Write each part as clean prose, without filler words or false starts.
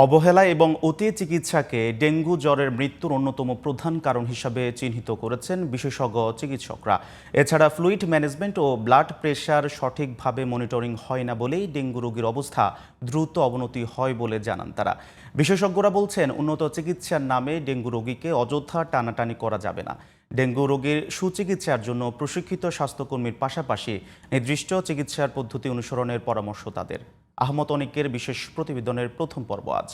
অবহেলা এবং অতি চিকিৎসাকে ডেঙ্গু জ্বরের মৃত্যুর অন্যতম প্রধান কারণ হিসাবে চিহ্নিত করেছেন বিশেষজ্ঞ চিকিৎসকরা। এছাড়া ফ্লুইড ম্যানেজমেন্ট ও ব্লাড প্রেশার সঠিকভাবে মনিটরিং হয় না বলেই ডেঙ্গু রোগীর অবস্থা দ্রুত অবনতি হয় বলে জানান তারা। বিশেষজ্ঞরা বলছেন, উন্নত চিকিৎসার নামে ডেঙ্গু রোগীকে অযথা টানাটানি করা যাবে না। ডেঙ্গু রোগীর সুচিকিৎসার জন্য প্রশিক্ষিত স্বাস্থ্যকর্মীর পাশাপাশি নির্দিষ্ট চিকিৎসার পদ্ধতি অনুসরণের পরামর্শ তাদের। আহমদ অনিকের বিশেষ প্রতিবেদনের প্রথম পর্ব আজ।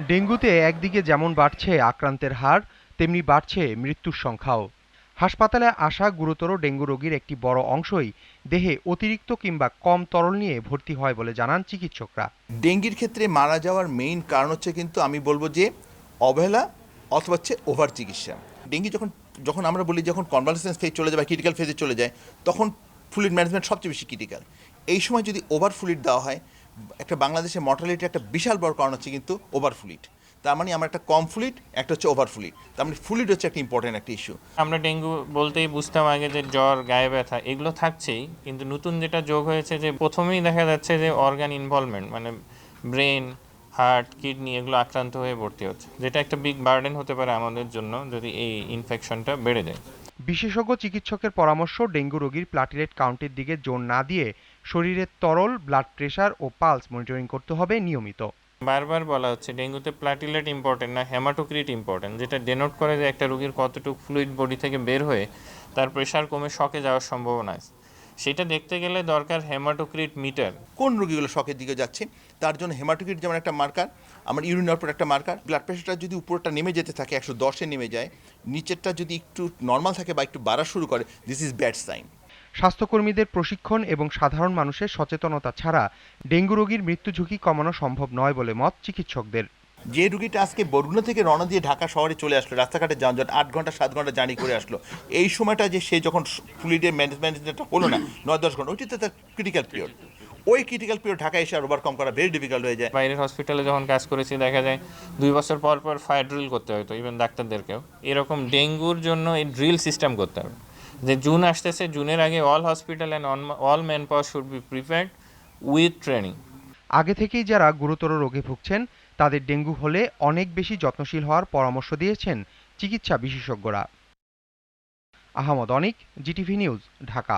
ডেঙ্গুতে একদিকে যেমন বাড়ছে আক্রান্তের হার, তেমনি বাড়ছে মৃত্যুর সংখ্যাও। হাসপাতালে আসা গুরুতর ডেঙ্গু রোগীর একটি বড় অংশই দেহে অতিরিক্ত কিংবা কম তরল নিয়ে ভর্তি হয় বলে জানান চিকিৎসকরা। ডেঙ্গির ক্ষেত্রে মারা যাওয়ার মেইন কারণ হচ্ছে কিন্তু আমি বলবো যে অবহেলা অথবা হচ্ছে ওভার চিকিৎসা। ডেঙ্গি যখন আমরা বলি যখন কনভালসেন্স ফেজ চলে যায় বা ক্রিটিক্যাল ফেজে চলে যায়, তখন ফ্লুইড ম্যানেজমেন্ট সবচেয়ে বেশি ক্রিটিক্যাল। এই সময় যদি ওভার ফ্লুইড দেওয়া হয়, একটা বাংলাদেশে মর্টালিটির একটা বিশাল বড় কারণ হচ্ছে কিন্তু ওভার ফ্লুইড। তার মানে আমার একটা কম ফ্লুইড, একটা হচ্ছে ওভার ফ্লুইড। তার মানে ফ্লুইড হচ্ছে একটা ইম্পর্টেন্ট একটা ইস্যু। আমরা ডেঙ্গু বলতেই বুঝতাম আগে যে জ্বর, গায়ে ব্যথা এগুলো থাকছেই, কিন্তু নতুন যেটা যোগ হয়েছে যে প্রথমেই দেখা যাচ্ছে যে অর্গান ইনভলভমেন্ট, মানে ব্রেন, হার্ট, কিডনি এগুলো আক্রান্ত হয়ে ভর্তি হচ্ছে, যেটা একটা বিগ বার্ডেন হতে পারে আমাদের জন্য যদি এই ইনফেকশনটা বেড়ে যায়। বিশেষজ্ঞ চিকিৎসকের পরামর্শ, ডেঙ্গু রোগীর প্লাটিলেট কাউন্টের দিকে জোর না দিয়ে শরীরের তরল, ব্লাড প্রেশার ও পালস মনিটরিং করতে হবে নিয়মিত। বারবার বলা হচ্ছে ডেঙ্গুতে প্লাটিলেট ইম্পর্টেন্ট না, হেমাটোক্রিট ইম্পর্টেন্ট, যেটা ডেনোট করে যে একটা রোগীর কতটুকু ফ্লুইড বডি থেকে বের হয়ে তার প্রেশার কমে শকে যাওয়ার সম্ভাবনা আছে। সেটা দেখতে গেলে দরকার হেমাটোক্রিট মিটার। কোন রোগীগুলো শখের দিকে যাচ্ছে তার জন্য হেমাটোক্রিট যেমন একটা মার্কার, আমার ইউরিন আউটপুট একটা মার্কার। ব্লাড প্রেশারটা যদি উপরটা নেমে যেতে থাকে 110-এ নেমে যায়, নিচেরটা যদি একটু নর্মাল থাকে বা একটু বাড়া শুরু করে, দিস ইজ ব্যাড সাইন। স্বাস্থ্যকর্মীদের প্রশিক্ষণ এবং সাধারণ মানুষের সচেতনতা ছাড়া ডেঙ্গু রোগীর মৃত্যু ঝুঁকি কমানো সম্ভব নয় বলে মত চিকিৎসকদের। যে রুগীটা আজকে বরগুনা থেকে রওনা দিয়ে ঢাকা শহরে চলে আসলো, রাস্তাঘাটে যানজট 8 ঘন্টা 7 ঘন্টা জার্নি করে আসলো, এই সময়টা যে সে যখন ফ্লুইডের ম্যানেজমেন্টটা হলো না 9-10 ঘন্টা, ওইটাতে তার ক্রিটিক্যাল পিরিয়ড। ওই ক্রিটিক্যাল পিরিয়ড ঢাকায় এসে আর ওভারকাম করা ভেরি ডিফিকাল্ট হয়ে যায়। বাইরের হসপিটালে যখন কাজ করেছি দেখা যায় 2 বছর পর পর ফায়ার ড্রিল করতে হতো, ইভেন ডাক্তারদেরকেও। এরকম ডেঙ্গুর জন্য এই ড্রিল সিস্টেম করতে হবে, যে জুন আসতেছে, জুনের আগে all hospital and all man power should be prepared with training. আগে থেকেই যারা গুরুতর রোগে ভুগছেন তাদের ডেঙ্গু হলে অনেক বেশি যত্নশীল হওয়ার পরামর্শ দিয়েছেন চিকিৎসা বিশেষজ্ঞরা। আহমদ অনিক, জিটিভি নিউজ, ঢাকা।